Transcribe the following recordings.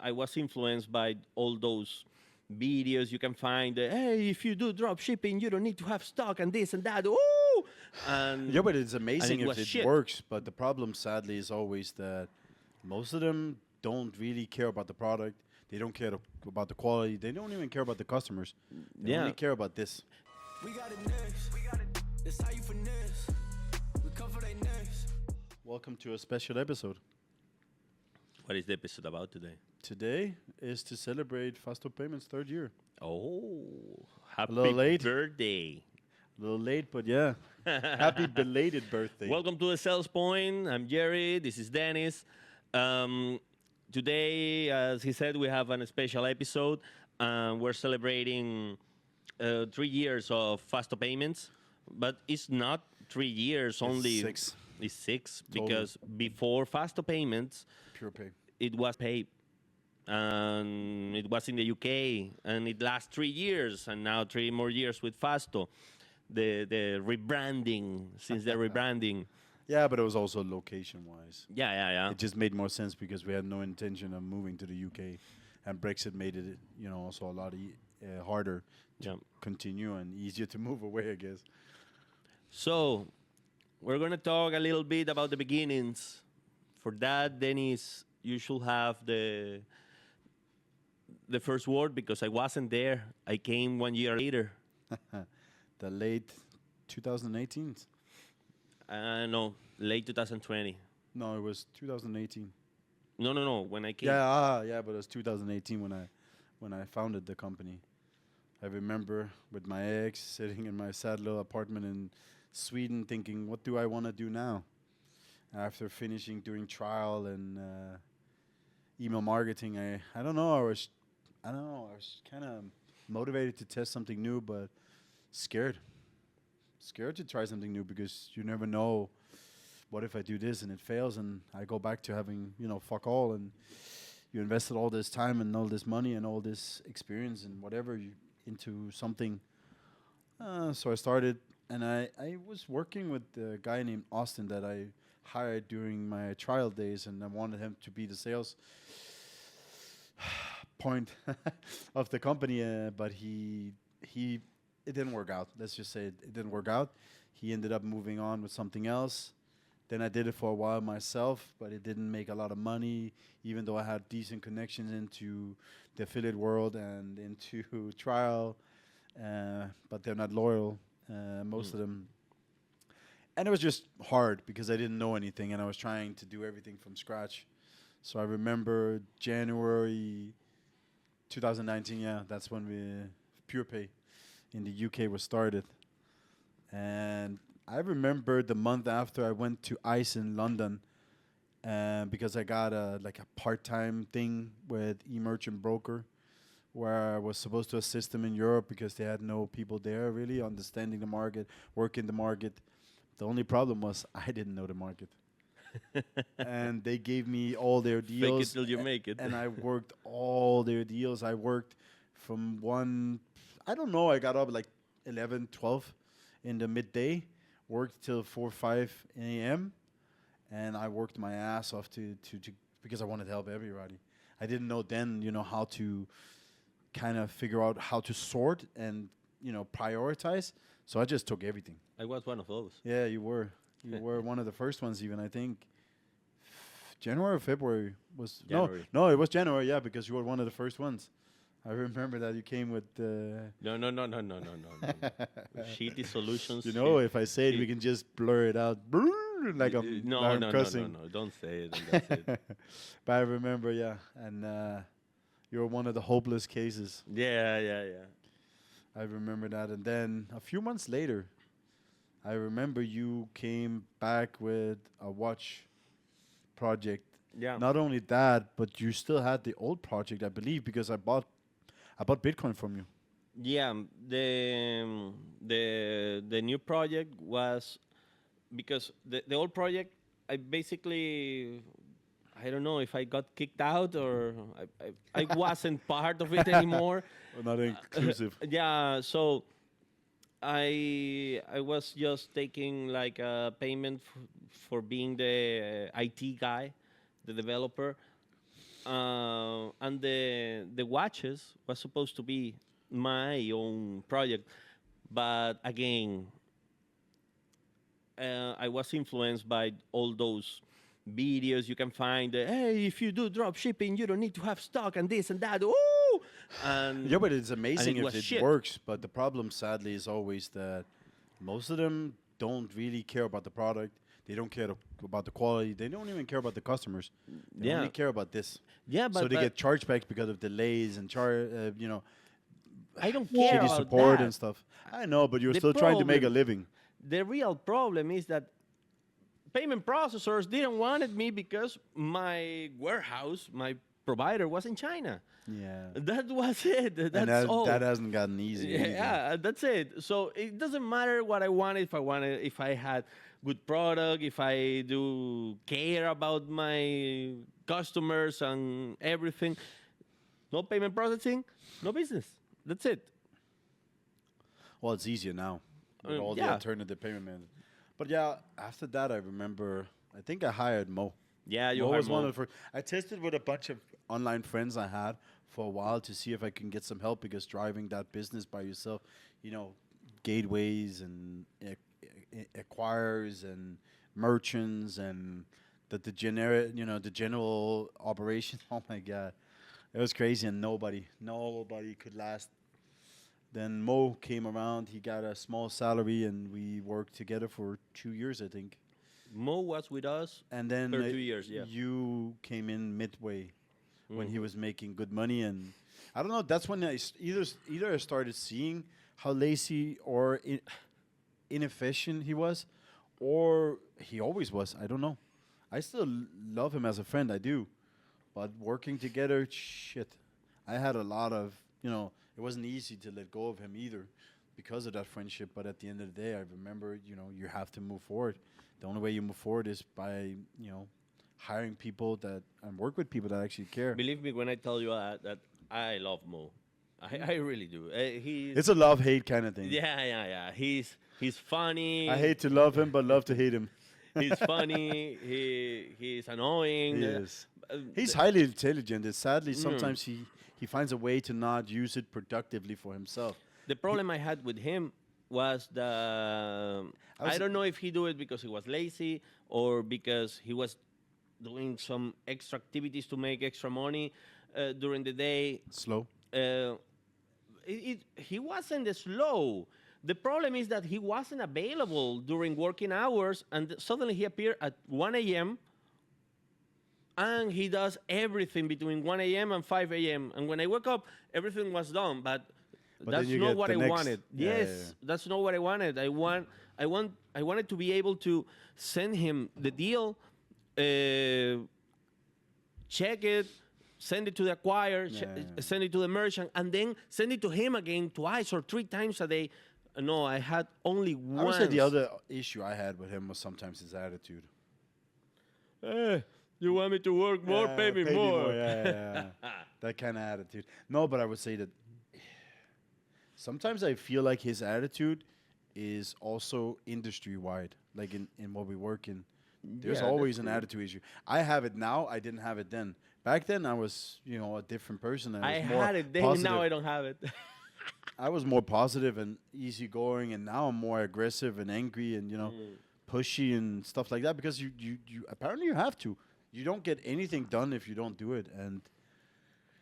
I was influenced by all those videos you can find. Hey, if you do drop shipping, you don't need to have stock and this and that. Ooh, Yeah, and but it's and amazing it if was it shit. works. But the problem, sadly, is always that most of them don't really care about the product. They don't care about the quality. They don't even care about the customers. They only Yeah. care about this. We got it next. That's how you finesse. We come for they next. Welcome to a special episode. What is the episode about today? Today is to celebrate Fasto Payments' third year. Oh, A little happy late, birthday! a little late, but yeah. Happy belated birthday. Welcome to the Sales Point. I'm Jerry. This is Dennis. Um, Today, as he said, we have a special episode. We're celebrating 3 years of Fasto Payments, but it's not 3 years only. Six. It's six Total. because before Fasto Payments, Pure pay. it was paid. And it was in the UK, and it lasts 3 years, and now 3 more years with Fasto. The rebranding, since the rebranding. Yeah, but it was also location wise. Yeah, yeah, yeah. It just made more sense because we had no intention of moving to the UK, and Brexit made it, also a lot harder to Yeah. continue and easier to move away, I guess. So, we're going to talk a little bit about the beginnings. For that, Dennis, you should have the first word because I wasn't there. I came 1 year later. The late 2018. No, late 2020. No, it was 2018. No. When I came. Yeah, but it was 2018 when I founded the company. I remember with my ex sitting in my sad little apartment in Sweden, thinking, "What do I want to do now?" After finishing doing trial and email marketing, I don't know. I don't know. I was kind of motivated to test something new, but scared. Scared to try something new because you never know. What if I do this and it fails and I go back to having fuck all, and you invested all this time and all this money and all this experience and whatever you into something. So I started, and I was working with a guy named Austin that I hired during my trial days, and I wanted him to be the sales point of the company, but he it didn't work out. Let's just say it didn't work out. He ended up moving on with something else. Then I did it for a while myself, but it didn't make a lot of money, even though I had decent connections into the affiliate world and into trial, but they're not loyal, most of them. And it was just hard because I didn't know anything and I was trying to do everything from scratch. So I remember January 2019, yeah, that's when PurePay in the UK was started. And I remember the month after I went to ICE in London, because I got a part-time thing with eMerchant Broker, where I was supposed to assist them in Europe because they had no people there really understanding the market, working the market. The only problem was I didn't know the market, and they gave me all their Fake it deals, till you make it. and I worked all their deals. I worked from I don't know, I got up like 11, 12 in the midday, worked till 4, 5 a.m., and I worked my ass off to because I wanted to help everybody. I didn't know then, how to kind of figure out how to sort and, prioritize. So I just took everything. I was one of those. Yeah, you were. You were one of the first ones even, I think. January or February was January. No, it was January, yeah, because you were one of the first ones. I remember that you came with No. Shitty solutions. if I say it, we can just blur it out. Like I'm cussing. No. Don't say it. And that's it. But I remember, yeah, and you were one of the hopeless cases. Yeah. I remember that, and then a few months later, I remember you came back with a watch project. Yeah. Not only that, but you still had the old project, I believe, because I bought Bitcoin from you. Yeah, the new project was because the old project I basically I don't know if I got kicked out or I wasn't part of it anymore. Well, not inclusive. Yeah, so I was just taking like a payment for being the IT guy, the developer, and and the watches was supposed to be my own project, but again, I was influenced by all those videos you can find. Hey, if you do drop shipping, you don't need to have stock and this and that. Ooh, and Yeah, but it's amazing it if was it shit. works. But the problem, sadly, is always that most of them don't really care about the product. They don't care about the quality. They don't even care about the customers. They Yeah. only care about this. Yeah, So but, they but get chargebacks because of delays and I don't care shitty about support that. and stuff. I know, but you're The still trying to make a problem- living. The real problem is that payment processors didn't wanted me because my warehouse, my provider, was in China. Yeah. That was it. That's And that, all. that hasn't gotten easy. either. Yeah, that's it. So it doesn't matter what I wanted. If I had good product, if I do care about my customers and everything, no payment processing, no business. That's it. Well, it's easier now with all the yeah. alternative payment methods. But yeah, after that, I remember, I think I hired Mo. Yeah, you Mo hired was one Mo. of the first. I tested with a bunch of online friends I had for a while to see if I can get some help because driving that business by yourself, gateways and acquirers and merchants and the generic, the general operation. Oh my God, it was crazy and nobody could last. Then Mo came around. He got a small salary and we worked together for 2 years, I think. Mo was with us. And then For 2 years, yeah. you came in midway when he was making good money, and I don't know. That's when either I started seeing how lazy or inefficient he was, or he always was. I don't know. I still love him as a friend. I do, but working together, shit. I had a lot of It wasn't easy to let go of him either, because of that friendship. But at the end of the day, I remember you have to move forward. The only way you move forward is by hiring people and work with people that actually care. Believe me when I tell you that I love Mo. I really do. He's It's a love-hate kind of thing. yeah. He's funny. I hate to love him, but love to hate him. He's funny. He's annoying. He is. Uh, He's highly intelligent. And sadly, sometimes he finds a way to not use it productively for himself. The problem I had with him was the I don't know if he do it because he was lazy or because he was doing some extra activities to make extra money during the day. Slow. He wasn't slow. The problem is that he wasn't available during working hours, and suddenly he appeared at 1 a.m. and he does everything between 1 a.m. and 5 a.m. And when I woke up, everything was done, but But that's then you not get what the I next- wanted. Yeah, Yes, yeah. that's not what I wanted. I wanted to be able to send him the deal, check it, send it to the acquirer, send it to the merchant, and then send it to him again twice or 3 times a day. No, I had only one. I would say the other issue I had with him was sometimes his attitude. You want me to work more? Yeah, pay me more. Yeah. That kind of attitude. No, but I would say that sometimes I feel like his attitude is also industry-wide, like in what we work in. There's Yeah, always that's an true. attitude issue. I have it now. I didn't have it then. Back then, I was, a different person. I was more had it then, positive. now I don't have it. I was more positive and easygoing, and now I'm more aggressive and angry and pushy and stuff like that because you apparently you have to. You don't get anything done if you don't do it. And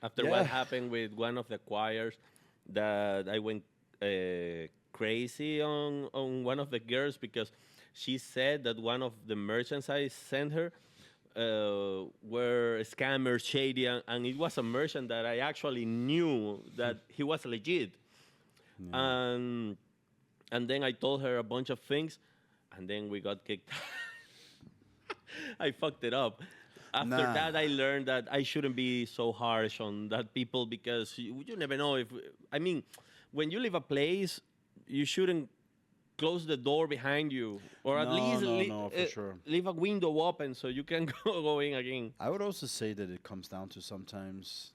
After Yeah. what happened with one of the choirs, that I went crazy on one of the girls because she said that one of the merchants I sent her were scammers, shady, and it was a merchant that I actually knew that he was legit. And then I told her a bunch of things, and then we got kicked. I fucked it up. After Nah. that, I learned that I shouldn't be so harsh on that people because you never know if. I mean, when you leave a place, you shouldn't close the door behind you, or at No, least no, for sure. leave a window open so you can go in again. I would also say that it comes down to sometimes,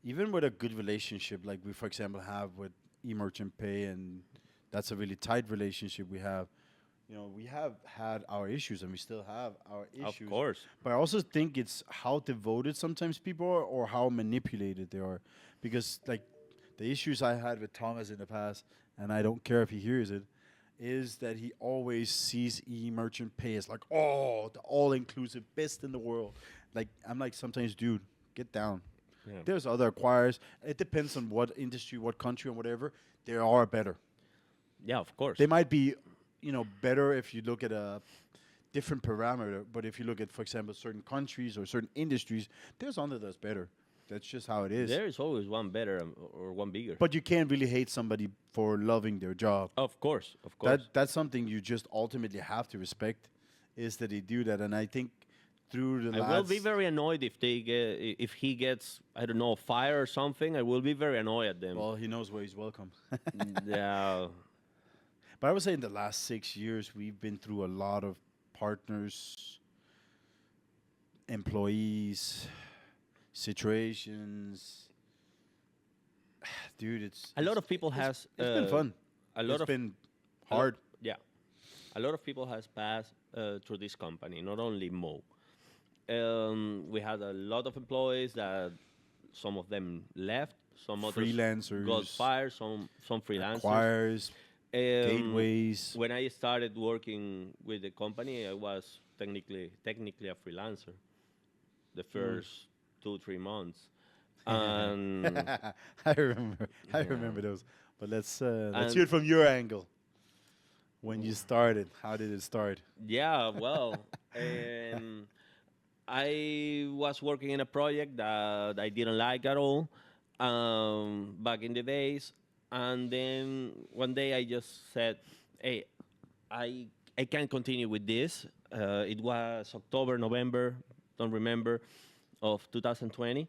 even with a good relationship, like we, for example, have with eMerchant Pay, and that's a really tight relationship we have. You know, we have had our issues, and we still have our issues. Of course. But I also think it's how devoted sometimes people are, or how manipulated they are. Because like the issues I had with Thomas in the past, and I don't care if he hears it, is that he always sees e-merchant pay as like, oh, the all-inclusive best in the world. Like I'm like, sometimes, dude, get down. Yeah. There's other acquirers. It depends on what industry, what country, and whatever. There are better. Yeah, of course. They might be, you know, better if you look at a different parameter. But if you look at, for example, certain countries or certain industries, there's under that's better. That's just how it is. There is always one better or one bigger. But you can't really hate somebody for loving their job. Of course, of course. That's something you just ultimately have to respect, is that they do that. And I think through the I will be very annoyed if if he gets, I don't know, fired or something. I will be very annoyed at them. well, he knows where he's welcome. Yeah. But I would say in the last 6 years, we've been through a lot of partners, employees, situations. Dude, A lot of people has. it's been fun. A lot It's of been a lo- hard. Yeah, a lot of people has passed through this company. Not only Mo. We had a lot of employees that some of them left. Some others Freelancers, got fired. Some freelancers. acquires, gateways. When I started working with the company, I was technically a freelancer. The first 2-3 months, and I remember those. But let's And- hear it from your angle. When you started, how did it start? yeah, well, I was working in a project that I didn't like at all back in the days, and then one day I just said, "Hey, I can't continue with this." It was October, November, don't remember, of 2020,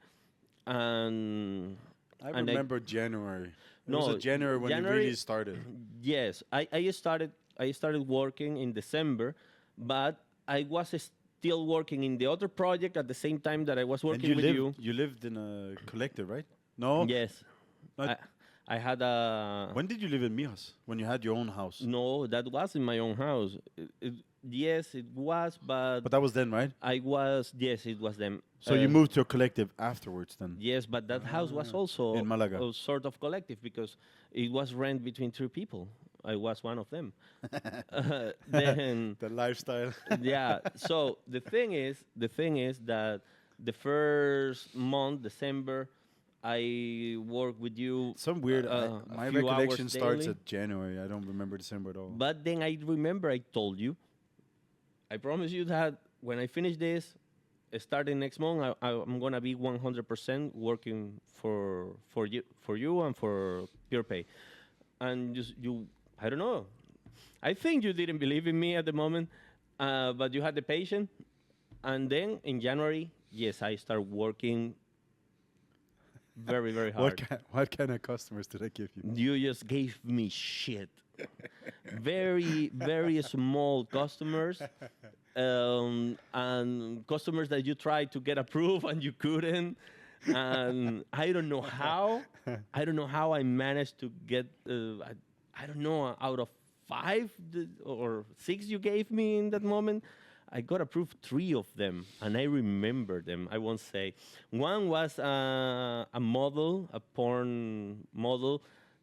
and I and remember January. It was No, a January when January- it really started. yes, I started working in December, but I was still working in the other project at the same time that I was And working with you. you lived in a collective, right? No. Yes, Not- I had a. When did you live in Mijas? When you had your own house? No, that was in my own house. Yes, it was, but But that was then, right? I was. Yes, it was them. So you moved to a collective afterwards then? Yes, but that house was also In Malaga. a sort of collective because it was rent between 3 people. I was one of them. Then The lifestyle. yeah. So the thing is that the first month, December, I worked with you. Some weird. a My few hours recollection starts daily. at January. I don't remember December at all. But then I remember I told you, I promise you that when I finish this, starting next month, I'm gonna be 100% working for you and for Pure Pay. And just you, I don't know. I think you didn't believe in me at the moment, but you had the patience. And then in January, yes, I started working very, very hard. What kind of customers did I give you? You just gave me shit. Very, very small customers, and customers that you tried to get approved and you couldn't. And I don't know how. I don't know how I managed to get. I don't know, out of 5 or 6 you gave me in that moment, I got approved 3 of them, and I remember them. I won't say. One was a model, a porn model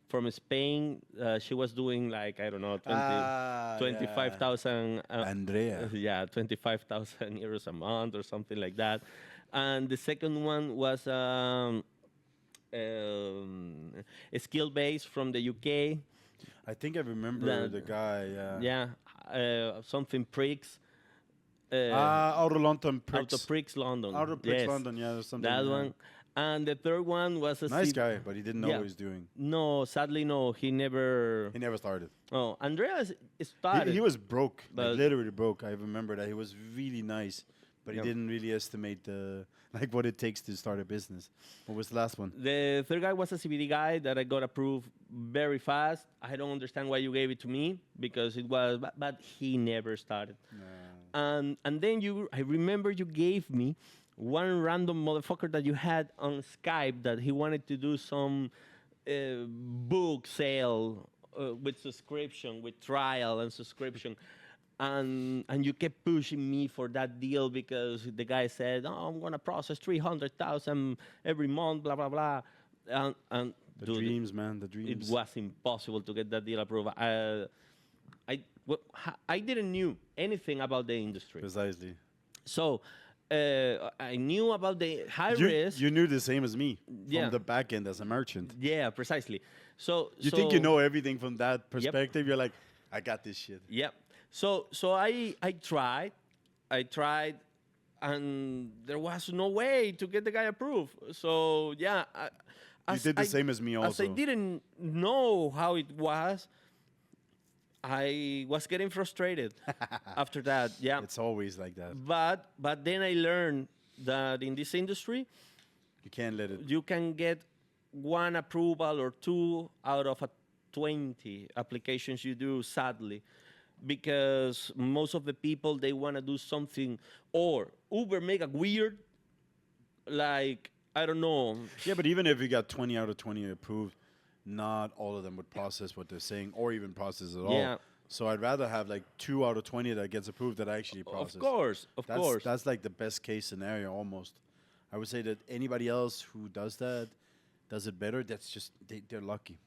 from Spain. She was doing like, I don't know, 25,000. Andrea. Yeah, 25,000 euros a month or something like that. And the second one was a skill base from the UK. I think I remember The- the guy. Yeah, something Prix. Outer London Out of Pricks. Prix London. Outer Pricks Yes, London, yeah, there's something. that yeah. one. And the third one was a Nice C- guy, but he didn't know Yeah. what he was doing. No, sadly, no. He never. He never started. Oh, Andreas started. He was broke, like But- literally broke. I remember that he was really nice, but Yeah. he didn't really estimate the like what it takes to start a business. What was the last one? The third guy was a CBD guy that I got approved very fast. I don't understand why you gave it to me because it was, but he never started. And then I remember you gave me one random motherfucker that you had on Skype that he wanted to do some book sale with subscription, with trial and subscription. and you kept pushing me for that deal because the guy said, "Oh, I'm gonna process 300,000 every month, blah blah blah," and The dude, dreams, man. The it dreams. was impossible to get that deal approved. I didn't knew anything about the industry, Precisely. so I knew about the high You, risk. you knew the same as me Yeah. from the back end as a merchant. Yeah, precisely. So You think you know everything from that perspective? You're like, I got this shit. Yep. So I tried, and there was no way to get the guy approved. So yeah, You did the same as me As I also. didn't know how it was, I was getting frustrated after that. Yeah. It's always like that. But then I learned that in this industry You can't let it. you can get one approval or two out of 20 applications you do, sadly, because most of the people, they want to do something, or Uber make a weird, like, I don't know. Yeah, but even if you got 20 out of 20 approved, not all of them would process what they're saying or even process at all. Yeah. So I'd rather have like 2 out of 20 that gets approved that I actually process. Of course. That's like the best case scenario almost. I would say that anybody else who does that does it better. That's just they're lucky.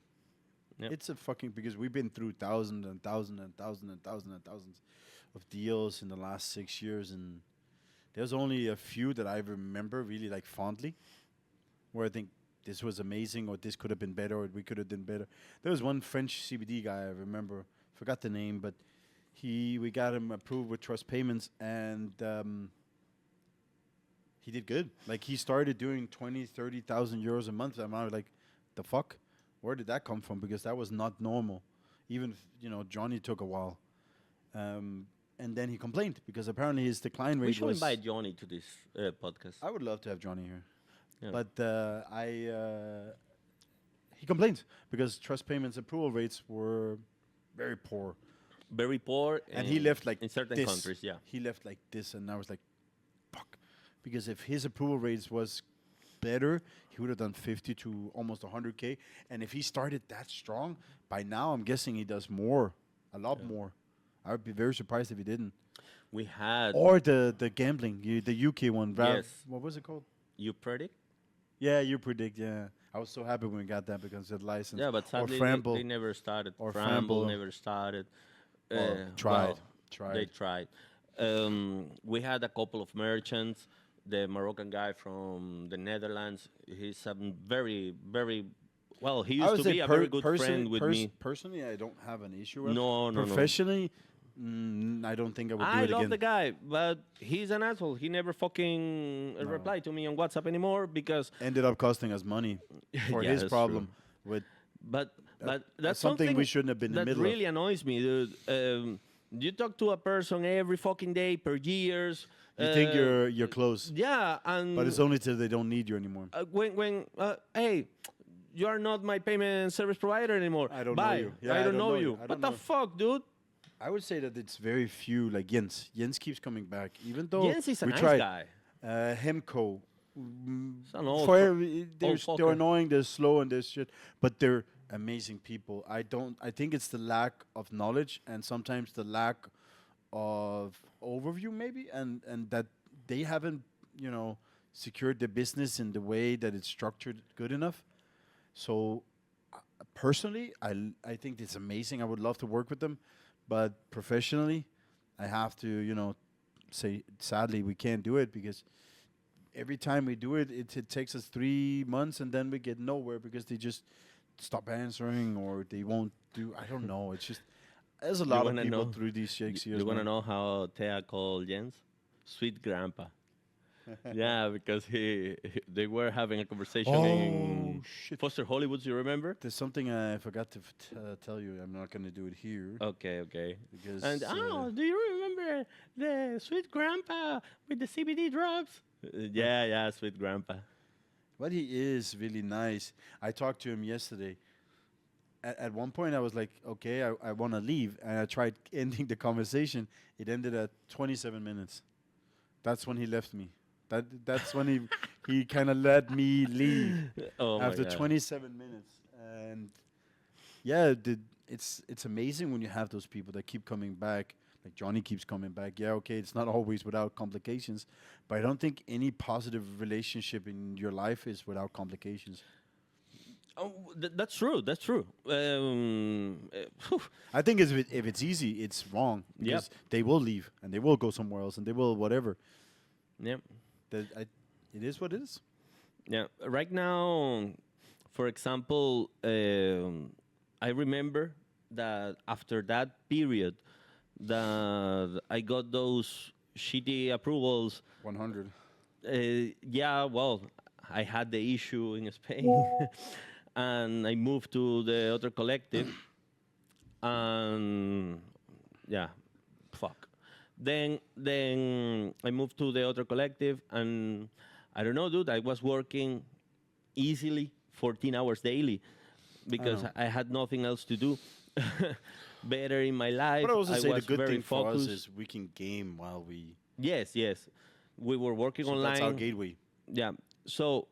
Yep. It's a fucking because we've been through thousands and thousands and thousands and thousands and thousands of deals in the last 6 years, and there's only a few that I remember really like fondly, where I think this was amazing or this could have been better or we could have done better. There was one French CBD guy I remember, forgot the name, but we got him approved with Trust Payments, and he did good. Like he started doing 30,000 euros a month. And I was like, the fuck? Where did that come from? Because that was not normal. Even Johnny took a while, and then he complained because apparently his decline rate We should was. invite Johnny to this podcast. I would love to have Johnny here, Yeah. but he complained because Trust Payments approval rates were very poor, Very poor. and he left like in certain this. countries, yeah. He left like this, and I was like, fuck, because if his approval rates was better, he would have done 50 to almost 100K, and if he started that strong, by now I'm guessing he does more, a lot more. I would be very surprised if he didn't. We had Or the gambling, the UK one. Yes. What was it called? You Predict. Yeah, you predict. Yeah, I was so happy when we got that because it license. Yeah, but or sadly Framble. they never started. Or Framble Framble. never started. Or Well, tried. They tried. We had a couple of merchants. The Moroccan guy from the Netherlands. He's a very, very well. He I used would to say be a very good friend with me. Personally, I don't have an issue with. No, no, no. Professionally, I don't think I would do I it love again. the guy, but he's an asshole. He never fucking replied to me on WhatsApp anymore because. Ended up costing us money for Yeah, his that's problem. With But that's that's something we shouldn't have been in the that middle of. really annoys me, dude. You talk to a person every fucking day per years. you think you're close, Yeah, and but it's only till they don't need you anymore. when hey, you are not my payment service provider anymore. I don't know Bye. you. Yeah, I don't know you. I What don't the know. fuck, dude? I would say that it's very few. Like Jens. Jens keeps coming back, even though Jens is a we nice tried. guy. Hemco. He's an old For fu- every- they're, old they're fucker. annoying, they're slow, and they're shit, but they're amazing people. I think it's the lack of knowledge and sometimes the lack of overview, maybe, and that they haven't, secured the business in the way that it's structured good enough. So, personally, I think it's amazing. I would love to work with them, but professionally, I have to, say sadly we can't do it because every time we do it, it takes us 3 months and then we get nowhere because they just stop answering or they won't do. I don't know. It's just there's a lot of wanna people know- through these shakes You years. want to man. know how Thea called Jens? Sweet grandpa. Yeah, because they were having a conversation Oh in shit! Foster Hollywoods. You remember? There's something I forgot to tell you. I'm not gonna do it here Okay. because And do you remember the sweet grandpa with the CBD drops? Yeah, sweet grandpa. but he is really nice. I talked to him yesterday. At one point, I was like, okay, I want to leave. And I tried ending the conversation. It ended at 27 minutes. That's when he left me. That's when he kind of let me leave Oh after my God. 27 minutes. And yeah, it's amazing when you have those people that keep coming back, Like Johnny keeps coming back. Yeah, okay, it's not always without complications, but I don't think any positive relationship in your life is without complications. Oh, that's true. That's true. I think if it's easy, it's wrong because they will leave and they will go somewhere else and they will whatever. yeah. It is what it is. Yeah. Right now, for example, I remember that after that period, that I got those shitty approvals. 100. Yeah, well, I had the issue in Spain, and I moved to the other collective, and yeah, fuck. Then I moved to the other collective, and I don't know, dude. I was working easily 14 hours daily because know. I had nothing else to do. Better in my life. But I also say the was good very thing for us focused. is we can game while we. Yes, yes. We were working So online. that's our gateway. Yeah. So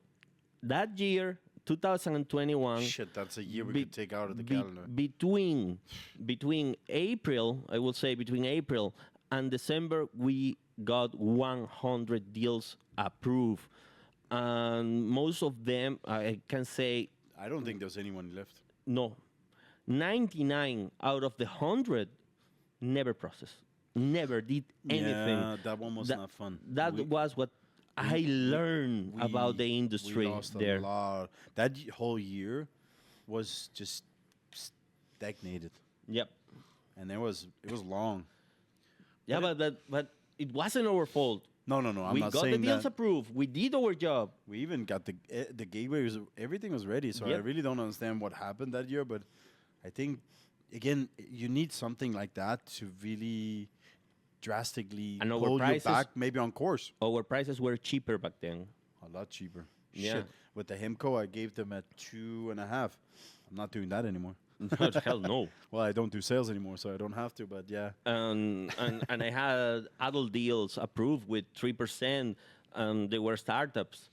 that year, 2021, Shit, that's a year we be- could take out of the be- calendar. between April, I will say between April and December, we got 100 deals approved, and most of them, I can say, I don't think there's anyone left. no, 99 out of the 100 never processed, never did anything. Yeah, that one was That- not fun. That was what I learned about the industry We lost there. a lot. That whole year was just stagnated, Yep. and it was long. Yeah, but it wasn't our fault. No. I'm We not got the saying deals that. approved. We did our job. We even got the gateway. Everything was ready. So I Yep. really don't understand what happened that year. But I think again, you need something like that to really drastically And our pull you prices- back, maybe on course. Our prices were cheaper back then. A lot cheaper. Yeah. Shit. With the Hemco, I gave them at 2.5. I'm not doing that anymore. Hell no. Well, I don't do sales anymore, so I don't have to. But yeah, And I had adult deals approved with 3%, and they were startups.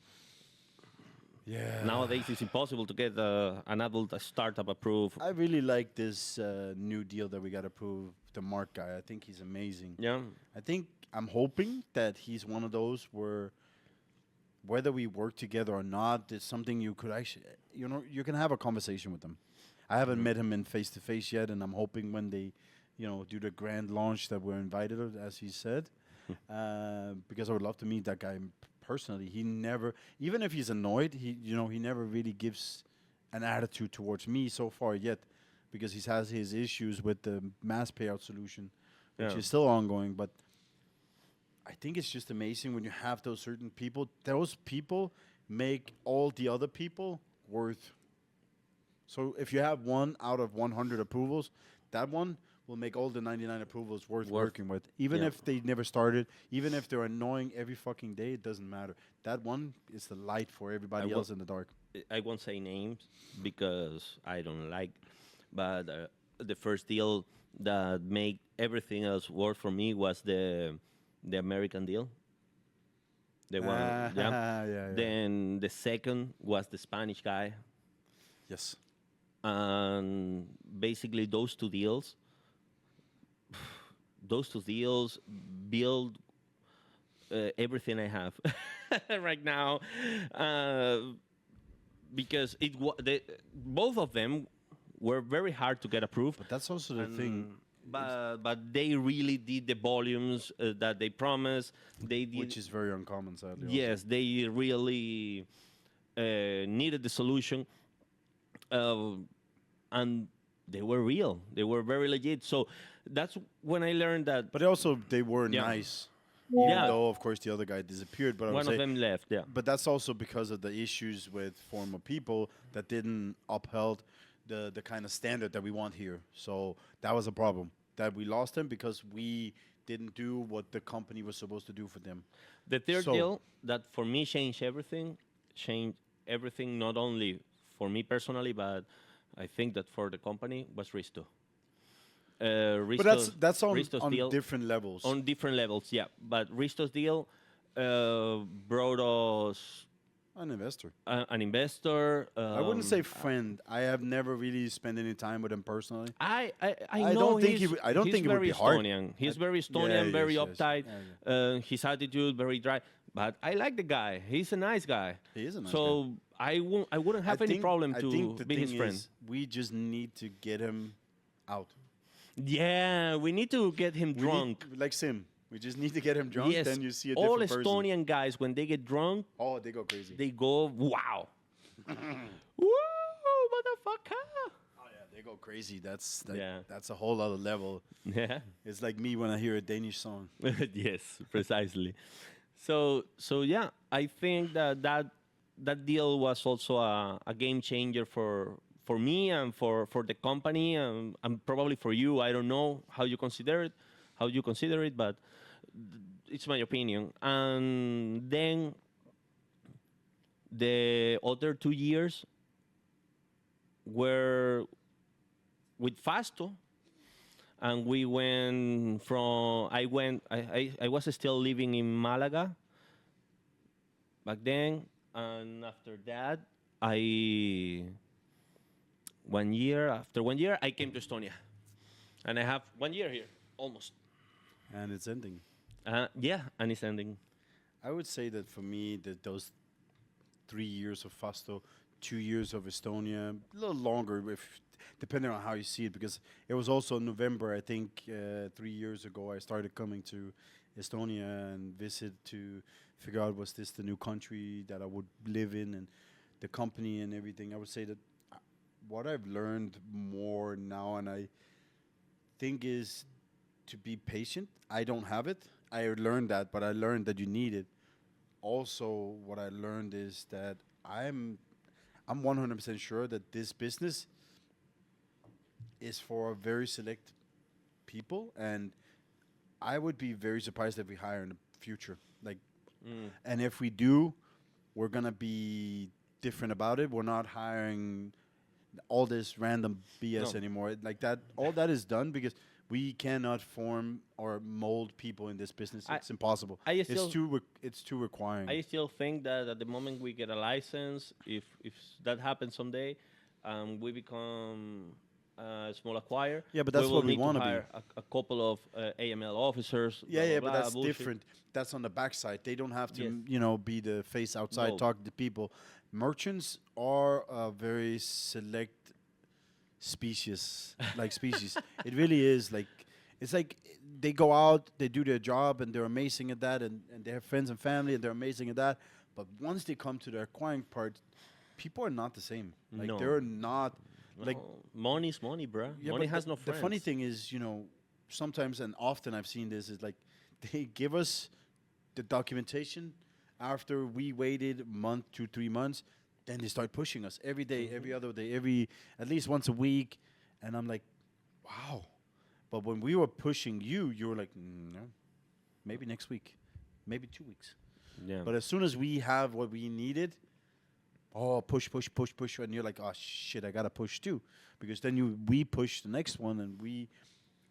yeah. Nowadays, it's impossible to get an adult startup approved. I really like this new deal that we got approved. The Mark guy, I think he's amazing. Yeah. I think I'm hoping that he's one of those where whether we work together or not, it's something you could actually, you can have a conversation with him. I haven't met him in face to face yet, and I'm hoping when they, do the grand launch that we're invited, as he said, because I would love to meet that guy personally. He never, even if he's annoyed, he never really gives an attitude towards me so far yet, because he has his issues with the mass payout solution, which Yeah. is still ongoing, but. I think it's just amazing when you have those certain people. Those people make all the other people worth. So if you have 1 out of 100 approvals, that one will make all the 99 approvals worth working with. Even Yeah. if they never started, even if they're annoying every fucking day, it doesn't matter. That one is the light for everybody will- else in the dark. I won't say names because I don't like, but the first deal that made everything else work for me was the American deal. The one, yeah. yeah. Then the second was the Spanish guy, Yes. and basically those two deals build everything I have right now, because both of them were very hard to get approved. But that's also the thing. But they really did the volumes that they promised. They did. Which is very uncommon, sadly. also. Yes, they really needed the solution, and they were real. They were very legit. So that's when I learned that But also, they were Yeah. nice. Even Yeah. though, of course, the other guy disappeared. But I would one say, of them left. Yeah, but that's also because of the issues with former people that didn't upheld the kind of standard that we want here. So that was a problem, that we lost them because we didn't do what the company was supposed to do for them. the third So- deal that for me changed everything. Not only for me personally, but I think that for the company was Risto. But that's on Risto's on deal, different levels. on different levels, yeah. But Risto's deal brought us An investor. an investor. I wouldn't say friend. I have never really spent any time with him personally. I I know don't think he's, I don't he's think it would very be hard. Estonian. He's I- very yeah, Estonian, very yes, yes. uptight. Yeah, His attitude very dry. But I like the guy. He's a nice guy. He is a nice so I wouldn't have any problem I to think the be his thing friend. is, we just need to get him out. Yeah, we need to get him We drunk. need, like Sim. We just need to get him drunk. Yes, Then you see a all different person. Estonian guys when they get drunk, Oh, they go crazy. they go wow. Woo, motherfucker. Oh yeah, they go crazy. That's Yeah. that's a whole other level. Yeah. It's like me when I hear a Danish song. Yes, precisely. So yeah, I think that deal was also a game changer for me and for the company and probably for you. I don't know how you consider it, but it's my opinion. And then the other 2 years were with Fasto, and we went from I was still living in Malaga back then, and after that after 1 year I came to Estonia, and I have 1 year here almost. And it's ending. Yeah, and it's ending. I would say that for me, that those 3 years of Fasto, 2 years of Estonia, a little longer, if depending on how you see it, because it was also November, I think, 3 years ago, I started coming to Estonia and visit to figure out was this the new country that I would live in and the company and everything. I would say that what I've learned more now, and I think is to be patient. I don't have it. I learned that, but I learned that you need it. Also, what I learned is that I'm 100% sure that this business is for very select people, and I would be very surprised if we hire in the future. Like, and if we do, we're gonna be different about it. We're not hiring all this random BS No. anymore. Like that, all that is done because we cannot form or mold people in this business. I- It's impossible. I still- It's too requiring. I still think that at the moment we get a license, if that happens someday, we become a small acquire. Yeah, but that's what we need to wanna be. hire a couple of AML officers. Yeah, blah, yeah, blah, but blah, that's bullshit. different. That's on the backside. They don't have to, Yes. be the face outside, No. talking to people. Merchants are a very select species, species. It really is like, it's like they go out, they do their job, and they're amazing at that, and they have friends and family, and they're amazing at that. But once they come to the acquiring part, people are not the same. Like No. they're not like. No, money's money, bruh. Yeah, Money but has the, no the friends. funny thing is, sometimes and often I've seen this is like they give us the documentation after we waited a month, 2, 3 months, then they start pushing us every day, every other day, at least once a week, and I'm like, wow. But when we were pushing you, you were like, no, maybe next week, maybe 2 weeks. Yeah. But as soon as we have what we needed, push, and you're like, oh shit, I gotta push too, because then we push the next one, and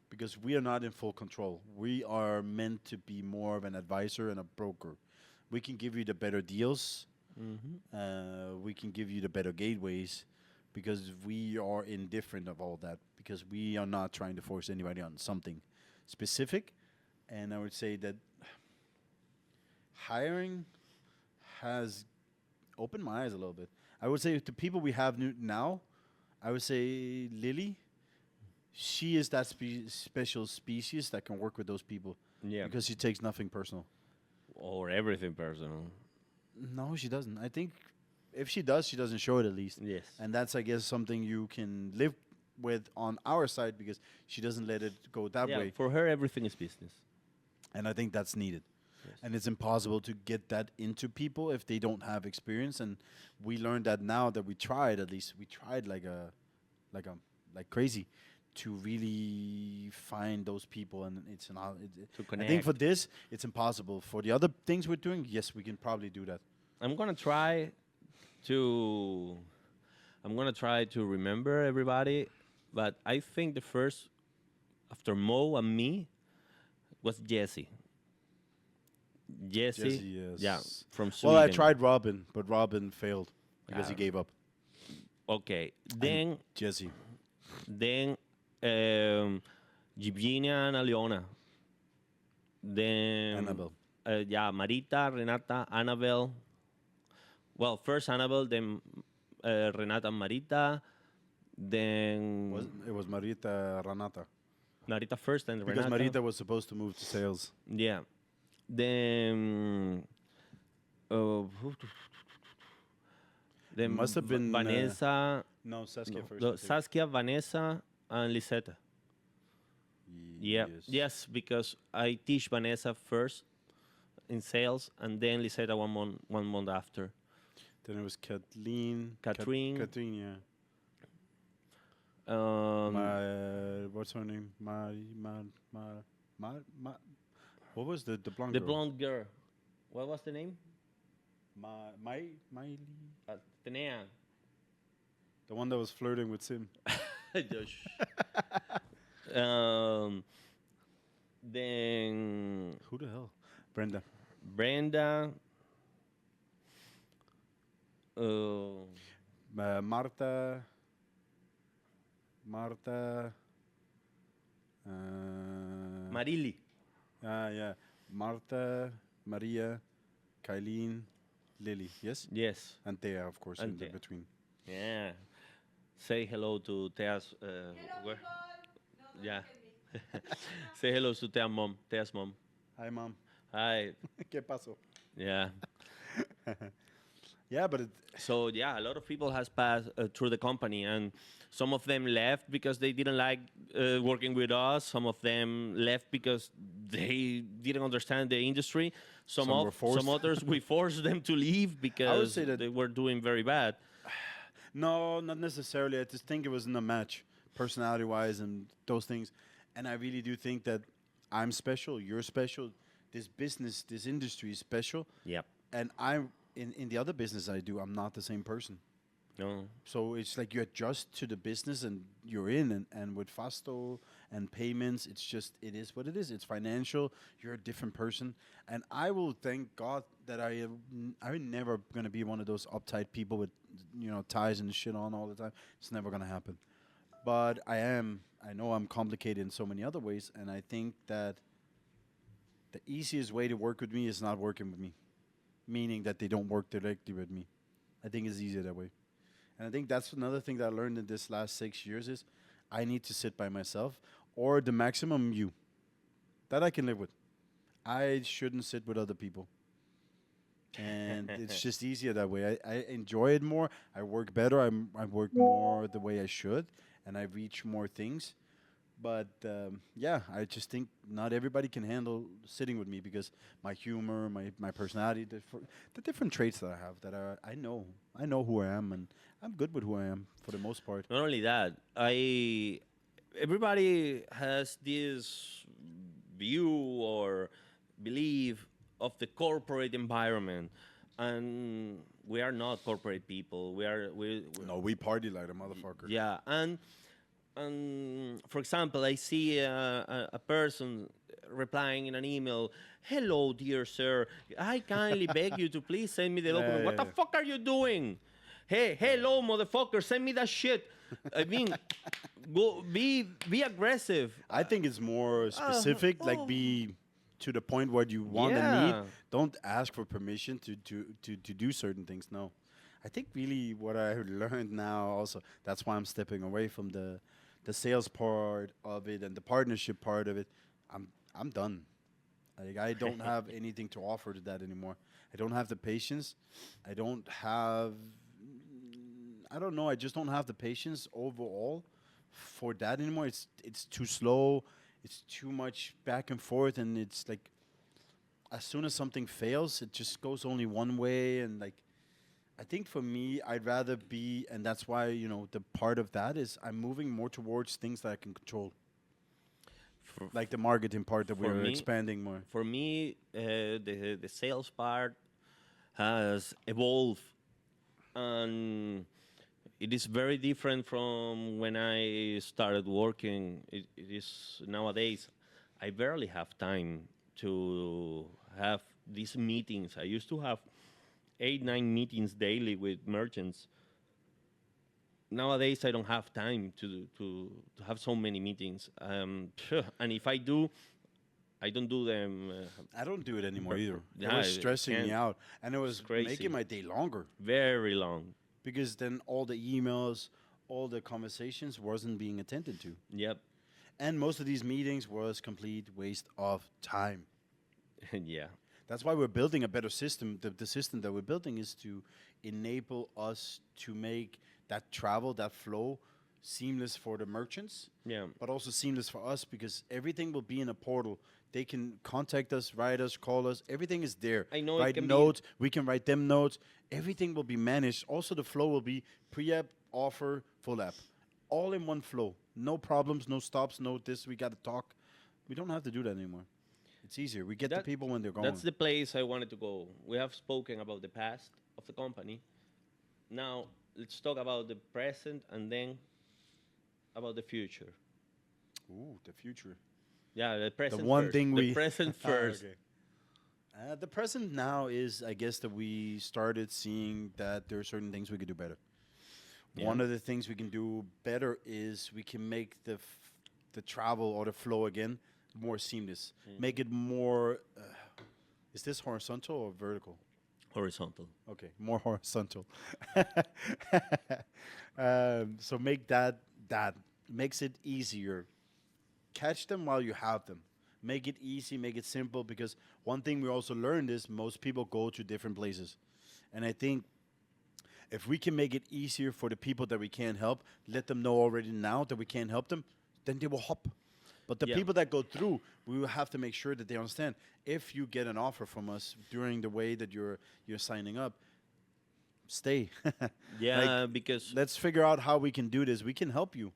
because we are not in full control. We are meant to be more of an advisor and a broker. We can give you the better deals. We can give you the better gateways, because we are indifferent of all that, because we are not trying to force anybody on something specific. And I would say that hiring has opened my eyes a little bit. I would say the people we have now, I would say Lily, she is that special species that can work with those people. Yeah. Because she takes nothing personal. Or everything personal. No, she doesn't. I think if she does, she doesn't show it at least. Yes. And that's, I guess, something you can live with on our side, because she doesn't let it go that Yeah, way. for her, everything is business. And I think that's needed. Yes. And it's impossible to get that into people if they don't have experience. And we learned that now that we tried, at least we tried like crazy to really find those people. And it's To I connect. think for this, it's impossible. For the other things we're doing, yes, we can probably do that. I'm gonna try to remember everybody, but I think the first after Mo and me was Jesse. Jesse. Jesse, yes. Yeah, from Sweden. Well, I tried Robin, but Robin failed because he Ah. gave up. Okay. And Jesse. Then Eugenia and Aliona. Then Annabelle. Yeah, Marita, Renata, Annabelle. Well, first Annabelle, then Renata and Marita, then It was Marita Ranata. Marita first, and Because Renata. Marita was supposed to move to sales. Yeah. Then then Must have been, Vanessa, No, Saskia first. no, I think. Saskia, Vanessa, and Lisetta. Yeah. Yes, because I teach Vanessa first in sales, and then Lisetta 1 month after. Then it was Kathleen. Catherine. Catherine, yeah. Um, What's her name? What was the blonde the girl? blonde girl. What was the name? Miley. Tenea. The one that was flirting with Sim. Josh. Then Who the hell? Brenda. Brenda. Marta. Marili. Yeah. Marta, Maria, Kylene, Lily. Yes? Yes. And Thea, of course, And in the Thea. between. Yeah. Say hello to Tea's. Where? Yeah. Say hello to Tea's mom. Tea's mom. Hi, Mom. Hi. ¿Qué pasó? Yeah. Yeah, but So yeah, a lot of people has passed through the company, and some of them left because they didn't like working with us. Some of them left because they didn't understand the industry. Some were forced. Some others we forced them to leave because say that- they were doing very bad. no, not necessarily. I just think it wasn't a match, personality-wise, and those things. And I really do think that I'm special. You're special. This business, this industry is special. Yep. And I'm in the other business I do. I'm not the same person. No. So it's like you adjust to the business and you're in. And with Fasto and payments, it's just, it is what it is. It's financial. You're a different person. And I will thank God that I'm never going to be one of those uptight people with, ties and shit on all the time. It's never going to happen. But I know I'm complicated in so many other ways. And I think that the easiest way to work with me is not working with me. Meaning that they don't work directly with me. I think it's easier that way. And I think that's another thing that I learned in this last 6 years is I need to sit by myself or the maximum you. That I can live with. I shouldn't sit with other people. And it's just easier that way. I enjoy it more. I work better. I work more the way I should. And I reach more things. But yeah, I just think not everybody can handle sitting with me because my humor, my personality, the different traits that I have that I know who I am, and I'm good with who I am for the most part. Not only that, everybody has this view or belief of the corporate environment, and we are not corporate people. We No, we party like a motherfucker. yeah, and for example, I see a person replying in an email, "Hello, dear sir, I kindly beg you to please send me the document." What the fuck are you doing? Hey, hello, motherfucker, send me that shit. I mean, go be aggressive. I think it's more specific, like be to the point where you want to Yeah. meet. Don't ask for permission to do certain things. No. I think really what I learned now also, that's why I'm stepping away from the sales part of it and the partnership part of it. I'm done. Like I don't have anything to offer to that anymore. I don't have the patience. I don't know. I just don't have the patience overall for that anymore. It's too slow. It's too much back and forth, and it's like as soon as something fails, it just goes only one way. And like I think for me, I'd rather be, and that's why the part of that is I'm moving more towards things that I can control, like the marketing part that for we're me- expanding more. For me, the sales part has evolved, and it is very different from when I started working. It is nowadays, I barely have time to have these meetings. I used to have 8, 9 meetings daily with merchants. Nowadays, I don't have time to have so many meetings. And if I do, I don't do them I don't do it anymore either. Yeah, it was I stressing me can't. out, and it was crazy. making my day longer very long. because then all the emails, all the conversations wasn't being attended to, Yep. and most of these meetings was complete waste of time. Yeah. That's why we're building a better system. The system that we're building is to enable us to make that travel, that flow, seamless for the merchants, Yeah. but also seamless for us because everything will be in a portal. They can contact us, write us, call us. Everything is there. I know it Write can be- notes. We can write them notes. Everything will be managed. Also, the flow will be pre-app, offer, full app, all in one flow. No problems, no stops, no this. We got to talk. We don't have to do that anymore. It's easier. We get the That- people when they're going. That's the place I wanted to go. We have spoken about the past of the company. Now, let's talk about the present and then about the future. Ooh, the future. Yeah, the present one first. thing the we- present Ah, first. okay. The present now is, I guess, that we started seeing that there are certain things we could do better. Yeah. One of the things we can do better is we can make the travel or the flow again more seamless. Make it more. Is this horizontal or vertical? Horizontal. Okay, more horizontal. So make that makes it easier. Catch them while you have them. Make it easy, make it simple. Because one thing we also learned is most people go to different places, and I think if we can make it easier for the people that we can't help, let them know already now that we can't help them, then they will hop. But the Yeah. people that go through, we will have to make sure that they understand. If you get an offer from us during the way that you're signing up, stay. Yeah, because Let's figure out how we can do this. We can help you.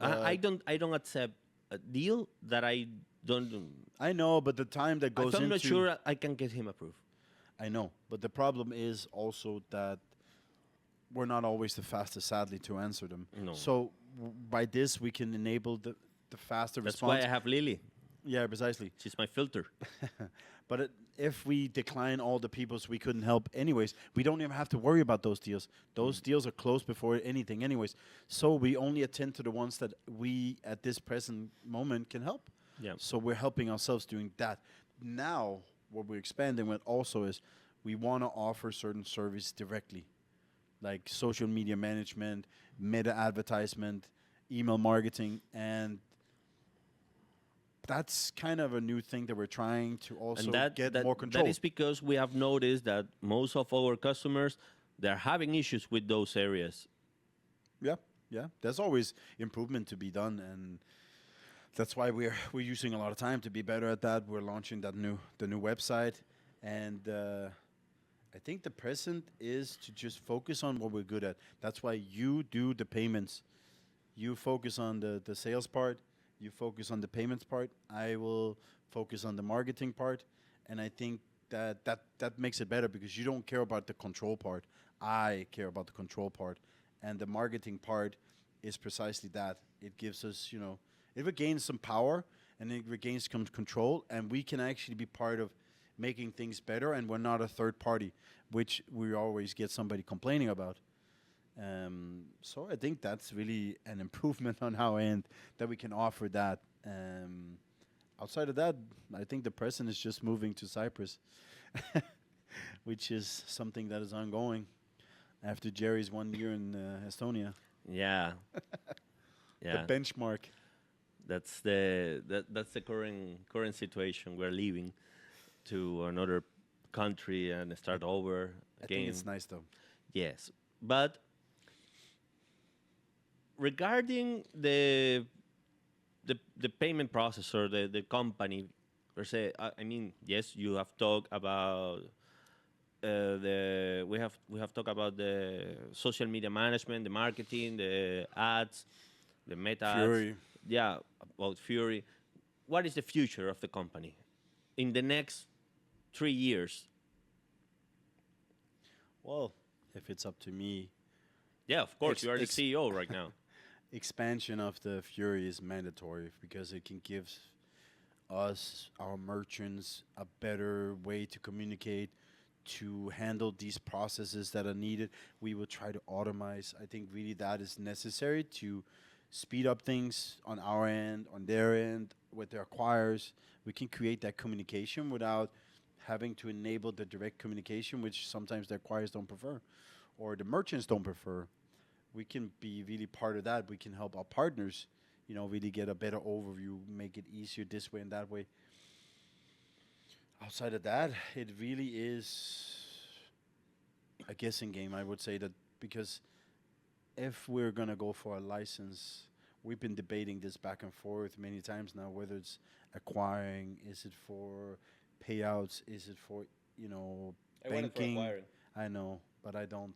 I But don't accept a deal that I don't. I know, but the time that goes If I'm into not sure I can get him approved. I know, but the problem is also that we're not always the fastest, sadly, to answer them. No. So by this, we can enable the faster That's response. why I have Lily. Yeah, precisely. She's my filter. But if we decline all the peoples we couldn't help anyways, we don't even have to worry about those deals. Those deals are closed before anything anyways. So we only attend to the ones that we, at this present moment, can help. Yeah. So we're helping ourselves doing that. Now, what we're expanding with also is we want to offer certain service directly, like social media management, meta advertisement, email marketing, and that's kind of a new thing that we're trying to also And that, get that, more control. that is because we have noticed that most of our customers, they're having issues with those areas. Yeah, yeah. There's always improvement to be done, and that's why we're using a lot of time to be better at that. We're launching the new website, and I think the present is to just focus on what we're good at. That's why you do the payments. You focus on the sales part. You focus on the payments part. I will focus on the marketing part, and I think that makes it better because you don't care about the control part. I care about the control part, and the marketing part is precisely that. It gives us, it regains some power and it regains some control, and we can actually be part of making things better, and we're not a third party, which we always get somebody complaining about. So I think that's really an improvement on our end that we can offer that. Outside of that, I think the president is just moving to Cyprus, which is something that is ongoing after Jerry's 1 year in Estonia. Yeah. Yeah. The benchmark. That's the current situation. We're leaving to another country and start over I again. think it's nice though. Yes, but regarding the payment process or the company per se, I mean, yes, you have talked about we have talked about the social media management, the marketing, the ads, the meta ads. Fury. Yeah, about Fury. What is the future of the company in the next 3 years? Well, if it's up to me, Yeah, of course, Ex- you are the ex- CEO right now. expansion of the Fury is mandatory because it can give us, our merchants, a better way to communicate, to handle these processes that are needed. We will try to automate. I think really that is necessary to speed up things on our end, on their end, with their acquirers. We can create that communication without having to enable the direct communication, which sometimes the acquirers don't prefer or the merchants don't prefer. We can be really part of that. We can help our partners, really get a better overview, make it easier this way and that way. Outside of that, it really is a guessing game, I would say that, because if we're going to go for a license, we've been debating this back and forth many times now, whether it's acquiring, is it for payouts, is it for, banking. I know, but I don't.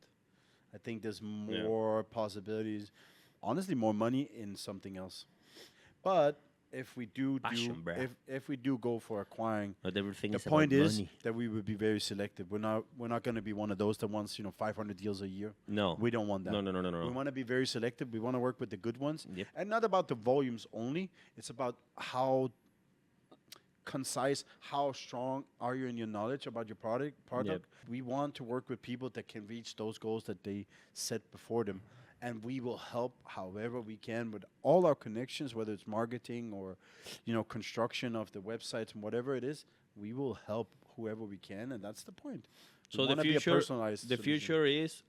I think there's Yeah. more possibilities, honestly, more money in something else. But if we do Passion, bruh. if we do go for acquiring, Not everything the is point about is money. that we would be very selective. We're not going to be one of those that wants 500 deals a year. No. We don't want that. No, no, no, no, no. We want to be very selective. We want to work with the good ones, Yep. and not about the volumes only. It's about how concise, how strong are you in your knowledge about your product. We want to work with people that can reach those goals that they set before them, and we will help however we can with all our connections, whether it's marketing or construction of the websites and whatever it is. We will help whoever we can, and that's the point. We So the wanna be a future, personalized the solution. future is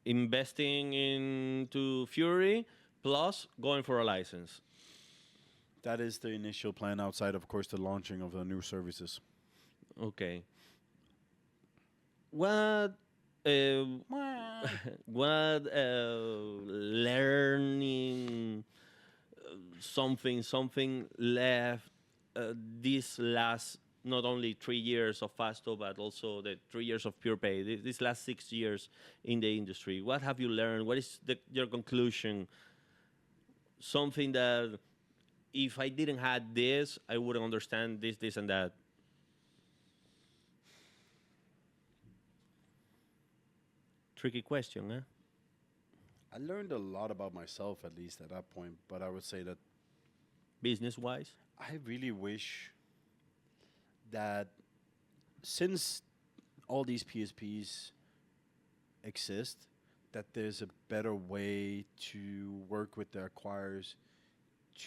investing into Fury plus going for a license. That is the initial plan, outside of course the launching of the new services. Okay. What what learning something left this last not only 3 years of Fasto but also the 3 years of PurePay, these last 6 years in the industry? What have you learned? What is your conclusion? Something that if I didn't had this, I wouldn't understand this and that. Tricky question, huh? I learned a lot about myself, at least at that point, but I would say that Business wise. I really wish that since all these PSPs exist, that there's a better way to work with the acquirers,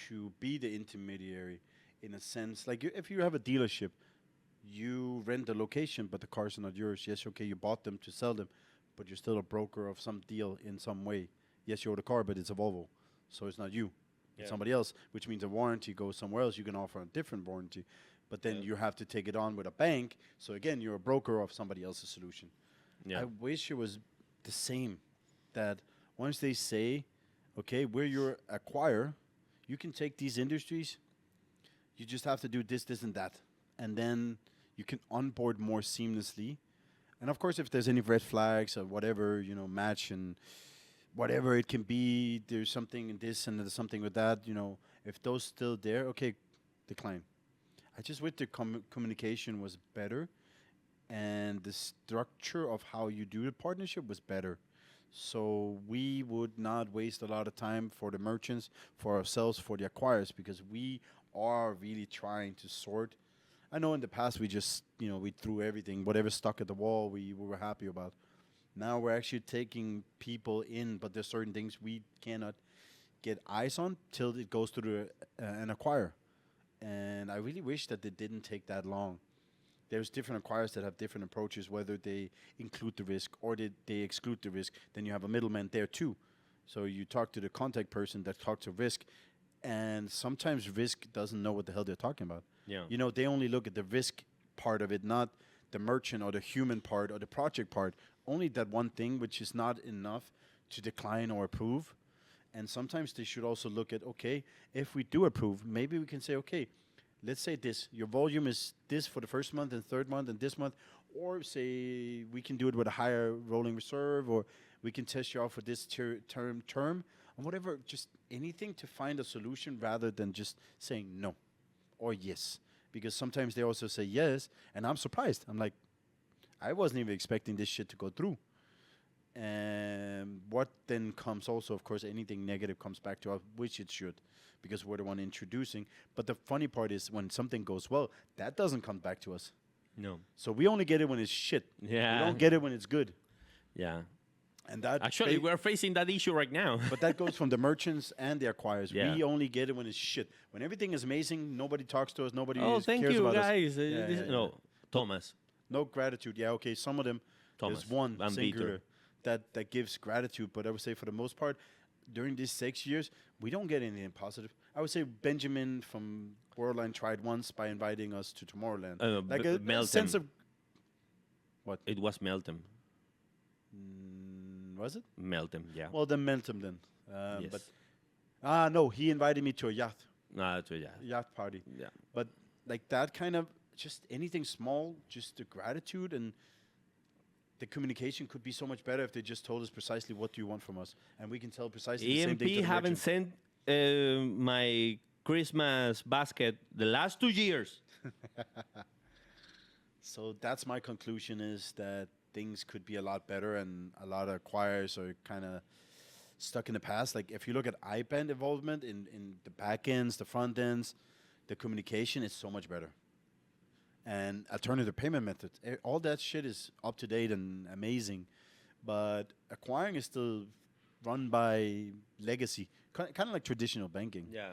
to be the intermediary in a sense. Like if you have a dealership, you rent the location, but the cars are not yours. Yes, okay, you bought them to sell them, but you're still a broker of some deal in some way. Yes, you own the car, but it's a Volvo, so it's not you. It's Yeah. somebody else, which means a warranty goes somewhere else. You can offer a different warranty, but then Yeah. you have to take it on with a bank. So again, you're a broker of somebody else's solution. Yeah. I wish it was the same, that once they say, okay, we're your acquirer, you can take these industries, you just have to do this, this, and that. And then you can onboard more seamlessly. And of course, if there's any red flags or whatever, match and whatever it can be, there's something in this and there's something with that, if those still there, okay, decline. I just wish the communication was better and the structure of how you do the partnership was better. So we would not waste a lot of time for the merchants, for ourselves, for the acquirers, because we are really trying to sort. I know in the past we just, we threw everything, whatever stuck at the wall, we were happy about. Now we're actually taking people in, but there's certain things we cannot get eyes on till it goes to an acquirer. And I really wish that it didn't take that long. There's different acquirers that have different approaches, whether they include the risk or they exclude the risk. Then you have a middleman there too. So you talk to the contact person that talks to risk, and sometimes risk doesn't know what the hell they're talking about. Yeah. They only look at the risk part of it, not the merchant or the human part or the project part. Only that one thing, which is not enough to decline or approve. And sometimes they should also look at, okay, if we do approve, maybe we can say, okay, let's say this, your volume is this for the first month and third month and this month, or say we can do it with a higher rolling reserve, or we can test you out for this term, and whatever, just anything to find a solution rather than just saying no or yes. Because sometimes they also say yes, and I'm surprised. I'm like, I wasn't even expecting this shit to go through. And what then comes also, of course, anything negative comes back to us, which it should, because we're the one introducing. But the funny part is when something goes well, that doesn't come back to us. No. So we only get it when it's shit. Yeah. We don't get it when it's good. Yeah. And that Actually, we're facing that issue right now. but that goes from the merchants and the acquirers. Yeah. We only get it when it's shit. When everything is amazing, nobody talks to us. Nobody Oh, thank cares you, about guys. us. Yeah, yeah, No, Thomas. No gratitude. Yeah, okay. Some of them, Thomas there's one Van singular Beeter. that gives gratitude. But I would say for the most part, during these 6 years, we don't get anything positive. I would say Benjamin from Worldline tried once by inviting us to Tomorrowland. Like a sense Meltem. of It was Meltem. was it? Meltem, yeah. Well, then Meltem then. Yes. But no, he invited me to a No, yeah. yacht party. Yeah. But like that kind of just anything small, just the gratitude and the communication could be so much better if they just told us precisely what do you want from us, and we can tell precisely the same thing to EMP the haven't merchant. sent my Christmas basket the last 2 years. So that's my conclusion, is that things could be a lot better, and a lot of acquirers are kind of stuck in the past. Like if you look at IBAN involvement in the back ends, the front ends, the communication is so much better. And alternative payment methods, all that shit is up to date and amazing, but acquiring is still run by legacy, kind of like traditional banking. Yeah.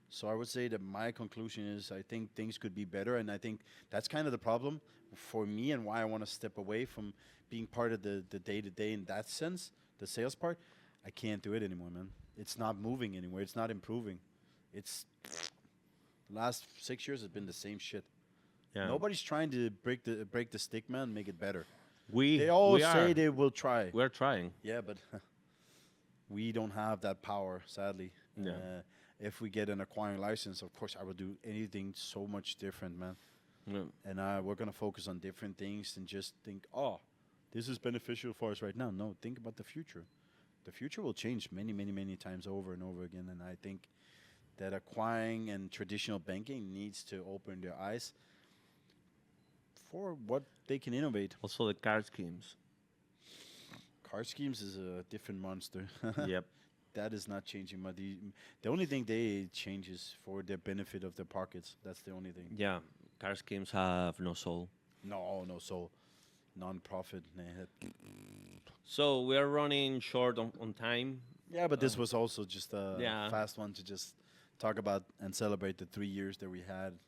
So I would say that my conclusion is I think things could be better, and I think that's kind of the problem for me and why I want to step away from being part of the day-to-day in that sense, the sales part. I can't do it anymore, man. It's not moving anywhere. It's not improving. It's last 6 years has been the same shit. Yeah. Nobody's trying to break the stigma and make it better. We They all we say are. they will try. We're trying. Yeah, but we don't have that power, sadly. Yeah. If we get an acquiring license, of course, I would do anything so much different, man. Yeah. And we're going to focus on different things and just think, oh, this is beneficial for us right now. No, think about the future. The future will change many, many, many times over and over again. And I think that acquiring and traditional banking needs to open their eyes for what they can innovate. Also the card schemes. Card schemes is a different monster. Yep. That is not changing. But the only thing they change is for the benefit of their pockets. That's the only thing. Yeah. Card schemes have no soul. No, so non-profit. So we are running short on time. Yeah, but this was also just a Yeah. fast one to just talk about and celebrate the 3 years that we had.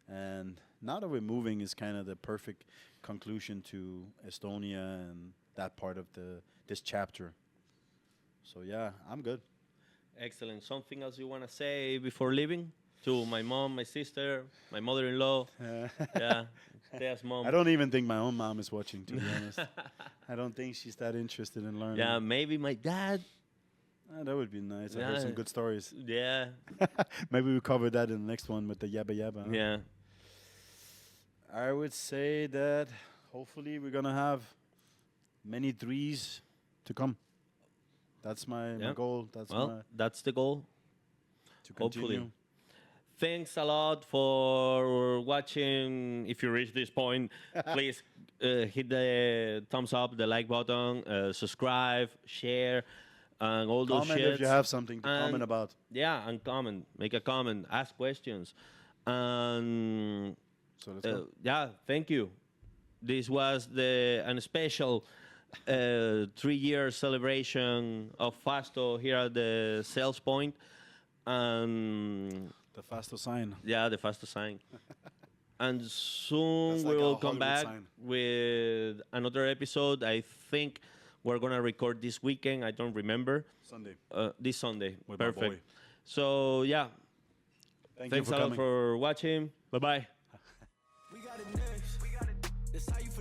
And now that we're moving is kind of the perfect conclusion to Estonia and that part of this chapter. So yeah, I'm good. Excellent. Something else you want to say before leaving? To my mom, my sister, my mother-in-law. Yeah. Thea's mom. I don't even think my own mom is watching, to be honest. I don't think she's that interested in learning. Yeah, maybe my dad. That would be nice. I heard some Yeah. good stories. Yeah. Maybe we cover that in the next one with the yabba yabba. Huh? Yeah. I would say that hopefully we're gonna have many threes to come. That's my Yeah. goal. That's Well, that's the goal. to hopefully. continue. Thanks a lot for watching. If you reach this point, please hit the thumbs up, the like button, subscribe, share, and all those Comment if you shits. have something to And- comment about. Yeah, and comment. Make a comment. Ask questions. And So let's go. yeah, thank you. This was an special 3-year celebration of Fasto here at the sales point. And The faster sign. yeah, the Fasto sign. And soon That's we like a will come Hollywood back sign. with another episode. I think we're going to record this weekend. I don't remember. Sunday. This Sunday. With my Perfect. boy. So yeah, Thank thanks you a for lot coming. for watching. Bye-bye. We got it next. That's how you